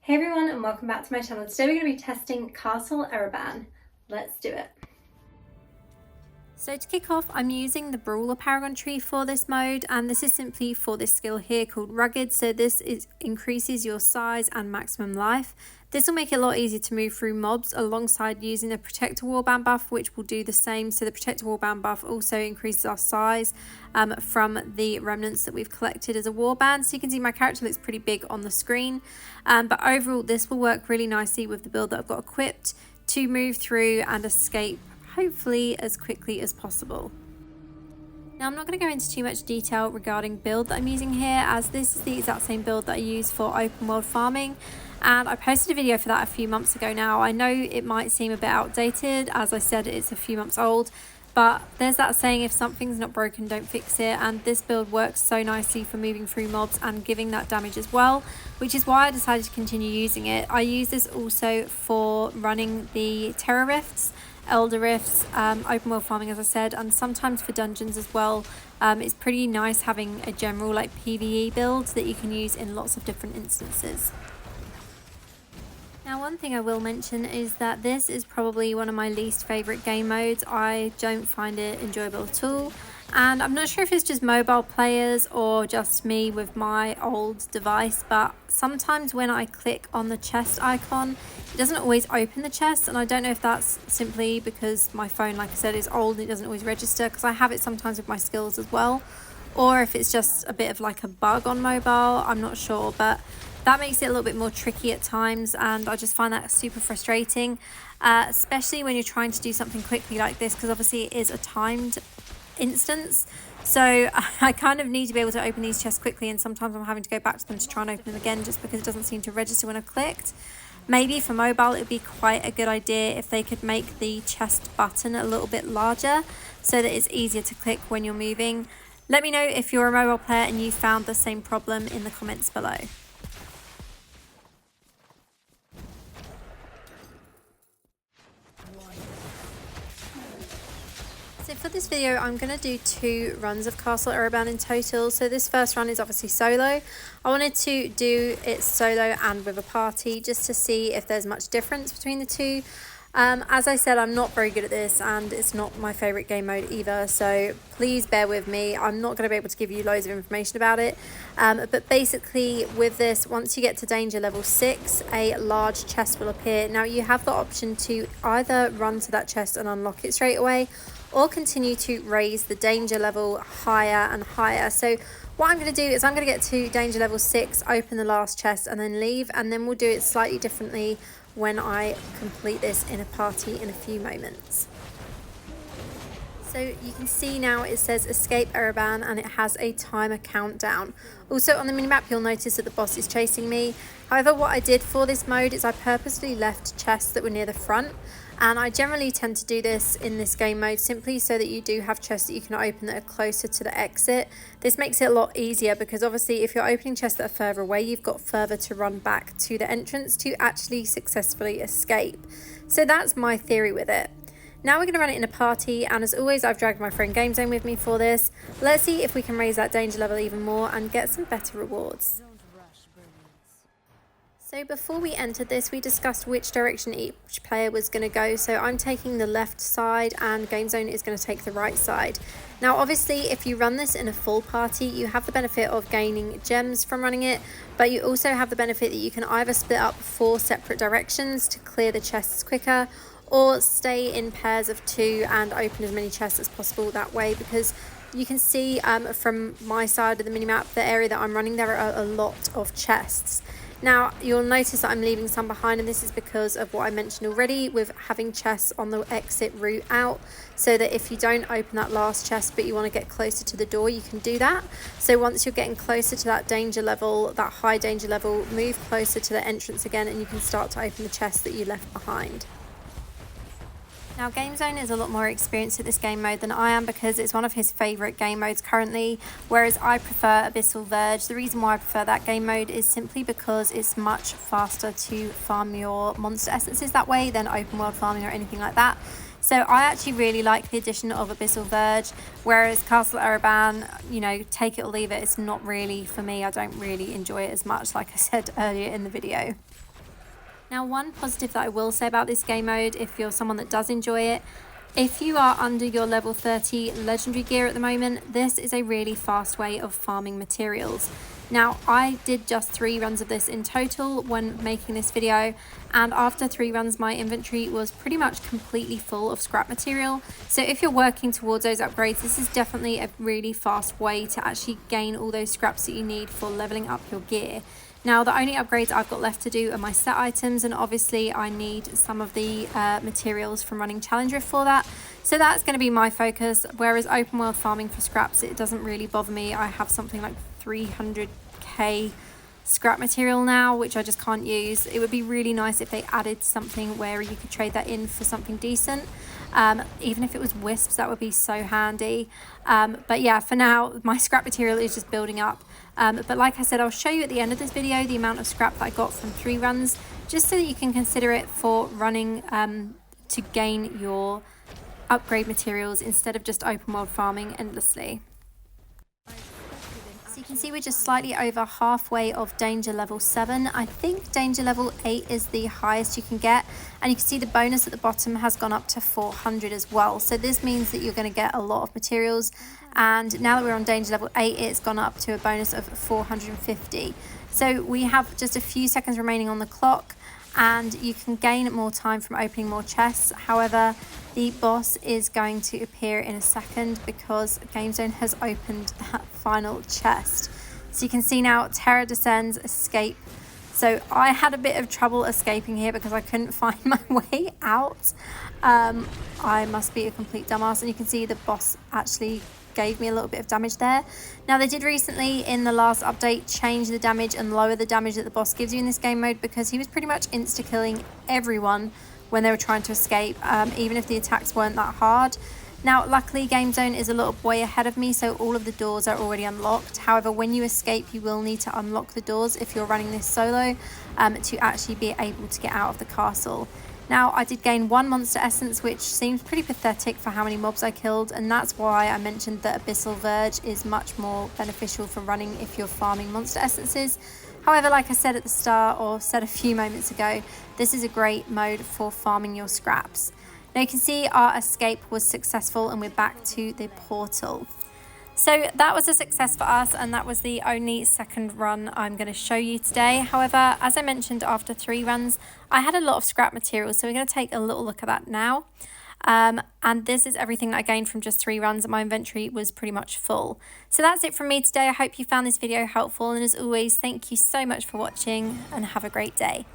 Hey everyone, and welcome back to my channel. Today we're going to be testing Castle Erebban. Let's do it. So to kick off, I'm using the Brawler Paragon tree for this mode, and this is simply for this skill here called Rugged. So this increases your size and maximum life. This will make it a lot easier to move through mobs alongside using the Protector Warband buff, which will do the same. So the Protector Warband buff also increases our size from the remnants that we've collected as a warband. So you can see my character looks pretty big on the screen. But overall, this will work really nicely with the build that I've got equipped to move through and escape hopefully as quickly as possible. Now I'm not going to go into too much detail regarding build that I'm using here, as this is the exact same build that I use for open world farming, and I posted a video for that a few months ago now. I know it might seem a bit outdated, as I said it's a few months old, but there's that saying, if something's not broken, don't fix it, and this build works so nicely for moving through mobs and giving that damage as well, which is why I decided to continue using it. I use this also for running the Terror Rifts, Elder Rifts, open world farming as I said, and sometimes for dungeons as well. It's pretty nice having a general like PvE build that you can use in lots of different instances. Now one thing I will mention is that this is probably one of my least favourite game modes. I don't find it enjoyable at all, and I'm not sure if it's just mobile players or just me with my old device, but sometimes when I click on the chest icon, it doesn't always open the chest, and I don't know if that's simply because my phone, like I said, is old and it doesn't always register, because I have it sometimes with my skills as well, or if it's just a bit of like a bug on mobile. I'm not sure, but that makes it a little bit more tricky at times, and I just find that super frustrating, especially when you're trying to do something quickly like this, because obviously it is a timed instance. So I kind of need to be able to open these chests quickly, and sometimes I'm having to go back to them to try and open them again just because it doesn't seem to register when I've clicked. Maybe for mobile it would be quite a good idea if they could make the chest button a little bit larger so that it's easier to click when you're moving. Let me know if you're a mobile player and you found the same problem in the comments below. So for this video, I'm going to do 2 runs of Castle Erebban in total. So this first run is obviously solo. I wanted to do it solo and with a party just to see if there's much difference between the two. As I said, I'm not very good at this, and it's not my favourite game mode either, so please bear with me. I'm not going to be able to give you loads of information about it, but basically with this, once you get to danger level 6, a large chest will appear. Now you have the option to either run to that chest and unlock it straight away, or continue to raise the danger level higher and higher. So what I'm going to do is I'm going to get to danger level 6, open the last chest and then leave, and then we'll do it slightly differently when I complete this in a party in a few moments. So you can see now it says escape Erebban, and it has a timer countdown. Also on the minimap you'll notice that the boss is chasing me. However, what I did for this mode is I purposely left chests that were near the front, and I generally tend to do this in this game mode simply so that you do have chests that you can open that are closer to the exit. This makes it a lot easier because obviously if you're opening chests that are further away, you've got further to run back to the entrance to actually successfully escape. So that's my theory with it. Now we're going to run it in a party, and as always I've dragged my friend GameZone with me for this. Let's see if we can raise that danger level even more and get some better rewards. So before we entered this, we discussed which direction each player was going to go. So I'm taking the left side and GameZone is going to take the right side. Now obviously if you run this in a full party, you have the benefit of gaining gems from running it, but you also have the benefit that you can either split up 4 separate directions to clear the chests quicker, or stay in pairs of 2 and open as many chests as possible that way, because you can see from my side of the minimap, the area that I'm running, there are a lot of chests. Now you'll notice that I'm leaving some behind, and this is because of what I mentioned already with having chests on the exit route out, so that if you don't open that last chest but you want to get closer to the door, you can do that. So once you're getting closer to that danger level, that high danger level, move closer to the entrance again and you can start to open the chests that you left behind. Now GameZone is a lot more experienced at this game mode than I am because it's one of his favourite game modes currently, whereas I prefer Abyssal Verge. The reason why I prefer that game mode is simply because it's much faster to farm your monster essences that way than open world farming or anything like that. So I actually really like the addition of Abyssal Verge, whereas Castle Erebban, you know, take it or leave it, it's not really for me. I don't really enjoy it as much, like I said earlier in the video. Now, one positive that I will say about this game mode, if you're someone that does enjoy it, if you are under your level 30 legendary gear at the moment, this is a really fast way of farming materials. Now, I did just 3 runs of this in total when making this video, and after 3 runs my inventory was pretty much completely full of scrap material. So if you're working towards those upgrades, this is definitely a really fast way to actually gain all those scraps that you need for leveling up your gear. Now, the only upgrades I've got left to do are my set items, and obviously I need some of the materials from running Challenge Rift for that. So that's going to be my focus, whereas open world farming for scraps, it doesn't really bother me. I have something like 300k scrap material now, which I just can't use. It would be really nice if they added something where you could trade that in for something decent. Even if it was wisps, that would be so handy. But yeah, for now, my scrap material is just building up. But like I said, I'll show you at the end of this video the amount of scrap that I got from 3 runs, just so that you can consider it for running to gain your upgrade materials instead of just open world farming endlessly. So you can see we're just slightly over halfway of danger level 7. I think danger level 8 is the highest you can get, and you can see the bonus at the bottom has gone up to 400 as well. So this means that you're going to get a lot of materials, and now that we're on danger level 8, it's gone up to a bonus of 450. So we have just a few seconds remaining on the clock, and you can gain more time from opening more chests. However, the boss is going to appear in a second because GameZone has opened that final chest. So you can see now, Terror descends, escape. So I had a bit of trouble escaping here because I couldn't find my way out. I must be a complete dumbass, and you can see the boss actually gave me a little bit of damage there. Now, they did recently in the last update change the damage and lower the damage that the boss gives you in this game mode, because he was pretty much insta-killing everyone when they were trying to escape, even if the attacks weren't that hard. Now, luckily, GameZone is a little boy ahead of me, so all of the doors are already unlocked. However, when you escape, you will need to unlock the doors if you're running this solo to actually be able to get out of the castle. Now, I did gain 1 monster essence, which seems pretty pathetic for how many mobs I killed, and that's why I mentioned that Abyssal Verge is much more beneficial for running if you're farming monster essences. However, like I said at the start, or said a few moments ago, this is a great mode for farming your scraps. Now you can see our escape was successful and we're back to the portal. So that was a success for us, and that was the only second run I'm going to show you today. However, as I mentioned, after 3 runs, I had a lot of scrap material, so we're going to take a little look at that now. And this is everything that I gained from just 3 runs. My inventory was pretty much full. So that's it from me today. I hope you found this video helpful, and as always, thank you so much for watching and have a great day.